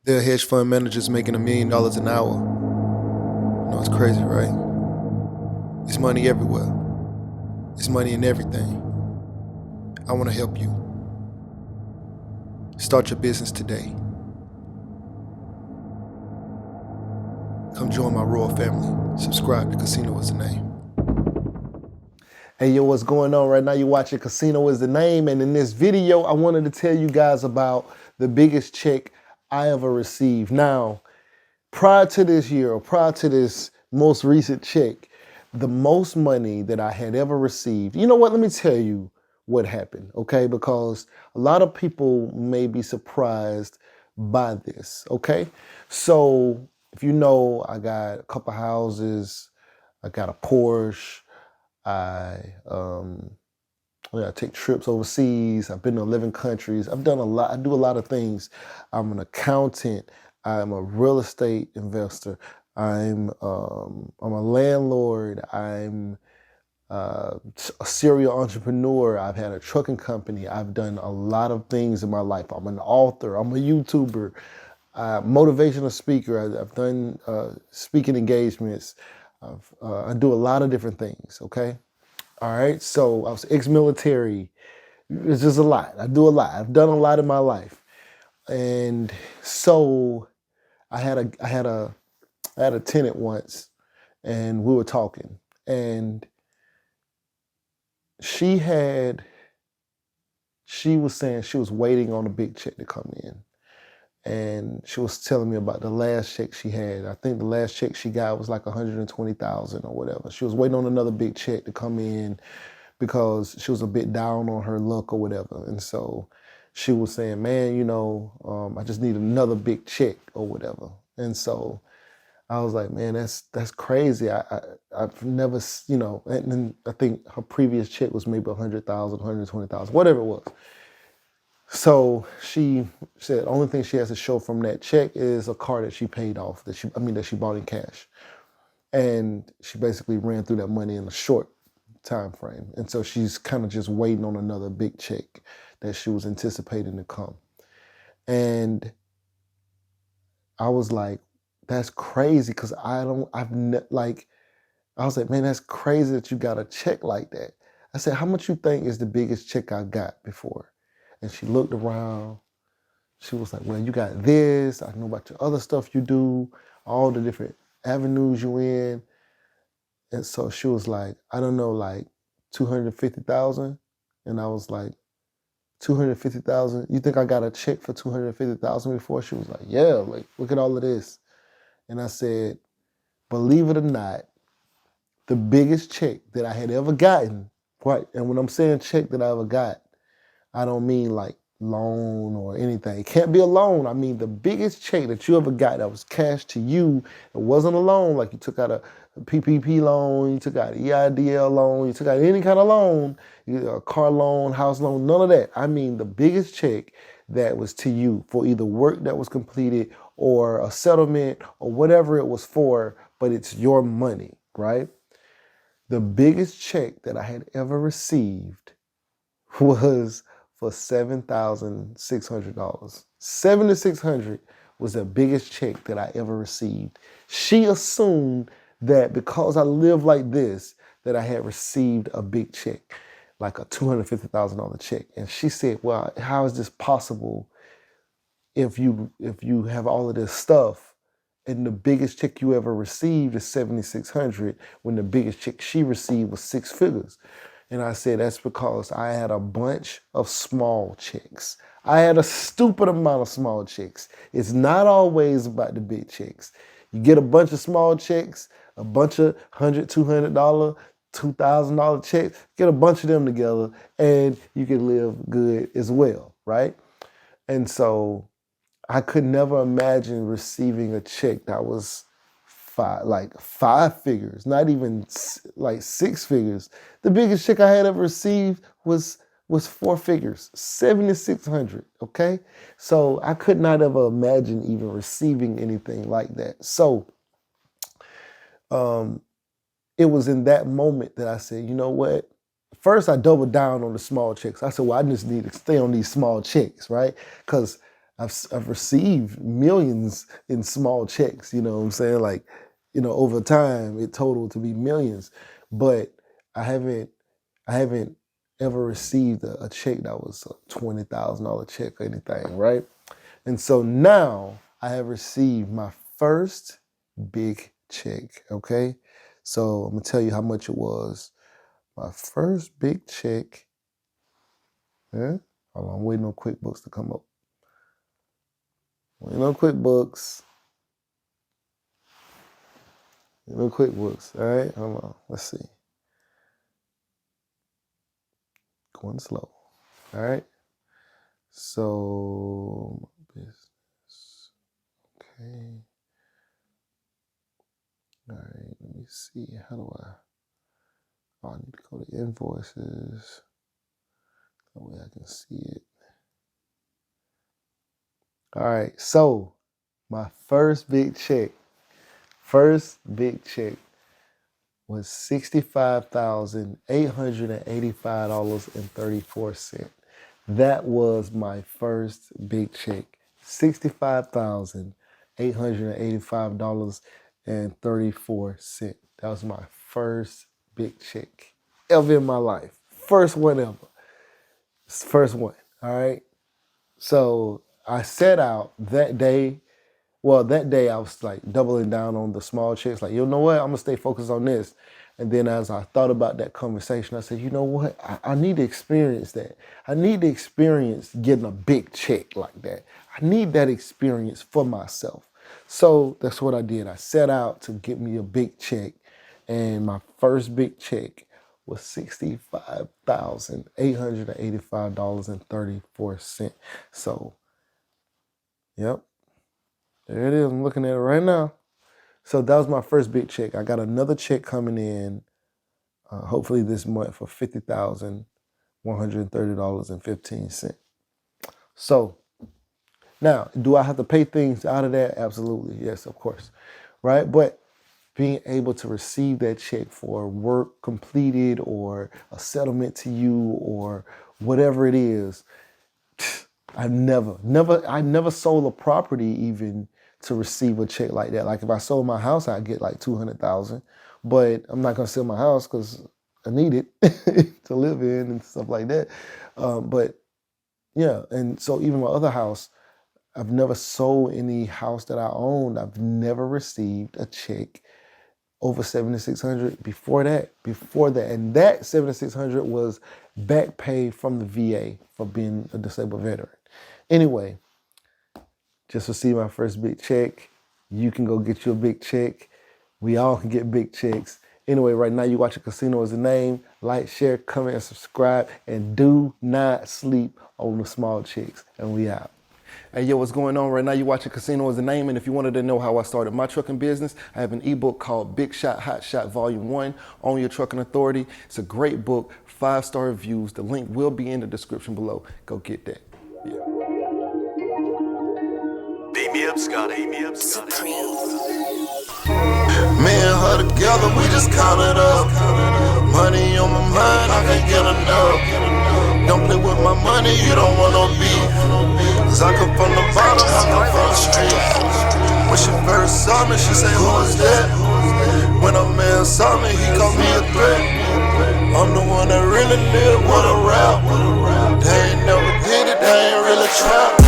There are hedge fund managers making $1 million an hour. You know, it's crazy, right? It's money everywhere. It's money in everything. I want to help you. Start your business today. Come join my royal family. Subscribe to Casino is the name. Hey, yo, what's going on right now? You're watching Casino is the Name, and in this video, I wanted to tell you guys about the biggest check I ever received. Now, prior to this year, or prior to this most recent check, the most money that I had ever received, you know what, let me tell you what happened, okay? Because a lot of people may be surprised by this, okay? So, if you know, I got a couple houses, I got a Porsche, I take trips overseas. I've been to 11 countries. I've done a lot. I do a lot of things. I'm an accountant. I'm a real estate investor. I'm a landlord. I'm a serial entrepreneur. I've had a trucking company. I've done a lot of things in my life. I'm an author. I'm a YouTuber, motivational speaker. I've done speaking engagements. I do a lot of different things. Okay. All right. So I was ex-military. It's just a lot. I do a lot. I've done a lot in my life. And so I had a tenant once, and we were talking, and she was saying she was waiting on a big check to come in. And she was telling me about the last check she had. I think the last check she got was like 120,000 or whatever. She was waiting on another big check to come in because she was a bit down on her luck or whatever. And so she was saying, man, I just need another big check or whatever. And so I was like, man, that's crazy. I've never, and then I think her previous check was maybe 100,000, 120,000, whatever it was. So she said, only thing she has to show from that check is a car that she paid off, that she bought in cash. And she basically ran through that money in a short time frame. And so she's kind of just waiting on another big check that she was anticipating to come. And I was like, that's crazy, because I was like, man, that's crazy that you got a check like that. I said, how much you think is the biggest check I got before? And she looked around. She was like, well, you got this. I know about your other stuff you do, all the different avenues you in. And so she was like, I don't know, like 250,000. And I was like, 250,000? You think I got a check for 250,000 before? She was like, yeah, like, look at all of this. And I said, believe it or not, the biggest check that I had ever gotten, right? And when I'm saying check that I ever got, I don't mean like loan or anything. It can't be a loan. I mean the biggest check that you ever got that was cash to you. It wasn't a loan, like you took out a PPP loan, you took out an EIDL loan, you took out any kind of loan, a car loan, house loan, none of that. I mean the biggest check that was to you for either work that was completed or a settlement or whatever it was for, but it's your money, right? The biggest check that I had ever received was for $7,600. $7,600 was the biggest check that I ever received. She assumed that because I live like this, that I had received a big check, like a $250,000 check. And she said, well, how is this possible if you have all of this stuff and the biggest check you ever received is $7,600 when the biggest check she received was 6 figures? And I said, that's because I had a bunch of small checks. I had a stupid amount of small checks. It's not always about the big checks. You get a bunch of small checks, a bunch of $100, $200, $2,000 checks, get a bunch of them together and you can live good as well, right? And so I could never imagine receiving a check that was five figures, not even like 6 figures. The biggest check I had ever received was 4 figures, 7,600. Okay, so I could not ever imagine even receiving anything like that. So, it was in that moment that I said, you know what? First, I doubled down on the small checks. I said, well, I just need to stay on these small checks, right? Because I've received millions in small checks, you know what I'm saying? Like, over time it totaled to be millions, but I haven't ever received a check that was a $20,000 check or anything, right? And so now I have received my first big check, okay? So I'm gonna tell you how much it was. My first big check, hold on, I'm waiting on QuickBooks to come up. Waiting on QuickBooks. All right? Hold on, let's see. Going slow, all right? So, business, okay. All right, let me see, how do I need to go to invoices. That way I can see it. All right, so my first big check was $65,885.34. That was my first big check. $65,885.34. That was my first big check ever in my life. First one ever. First one. All right. So I set out that day. Well, that day I was like doubling down on the small checks. Like, you know what? I'm gonna stay focused on this. And then as I thought about that conversation, I said, you know what? I need to experience that. I need to experience getting a big check like that. I need that experience for myself. So that's what I did. I set out to get me a big check. And my first big check was $65,885.34. So, yep. There it is. I'm looking at it right now. So that was my first big check. I got another check coming in, hopefully this month, for $50,130.15. So now, do I have to pay things out of that? Absolutely. Yes, of course. Right? But being able to receive that check for work completed or a settlement to you or whatever it is, I never sold a property even to receive a check like that. Like if I sold my house, I'd get like $200,000, but I'm not gonna sell my house because I need it to live in and stuff like that. But yeah, and so even my other house, I've never sold any house that I owned. I've never received a check over $7,600 before that, and that $7,600 was back pay from the VA for being a disabled veteran. Anyway, just received my first big check. You can go get you a big check. We all can get big checks. Anyway, right now you watching Casino Is the Name. Like, share, comment, and subscribe. And do not sleep on the small checks. And we out. Hey, yo, what's going on right now? You watching Casino Is the Name, and if you wanted to know how I started my trucking business, I have an ebook called Big Shot, Hot Shot Volume 1, Own Your Trucking Authority. It's a great book, 5-star reviews. The link will be in the description below. Go get that. Yeah. Beat me up, Scotty. Me and her together, we just counted up. Money on my mind, I can't get enough. Don't play with my money, you don't want no beef. Cause I come from the bottom, I come from the street. When she first saw me, she said, who is that? When a man saw me, he called me a threat. I'm the one that really live with a rap. They ain't never did it, they ain't really trap.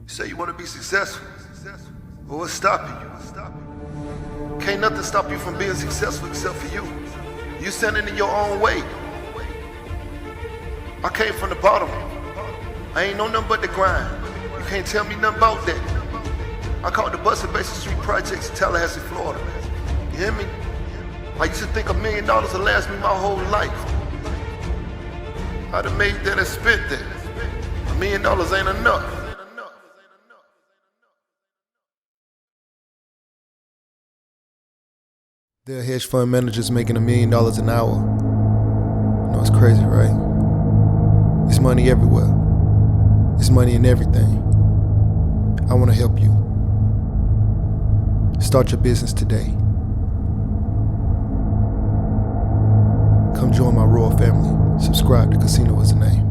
Say you want to be successful. Well, what's stopping you? Can't nothing stop you from being successful except for you. You sending it your own way. I came from the bottom. I ain't know nothing but the grind. You can't tell me nothing about that. I caught the bus at Basin Street Projects in Tallahassee, Florida. You hear me? I used to think $1 million would last me my whole life. I'd have made that and spent that. $1 million ain't enough. There are hedge fund managers making $1 million an hour. You know, it's crazy, right? It's money everywhere. It's money in everything. I want to help you. Start your business today. Come join my royal family. Subscribe to Casino is the name.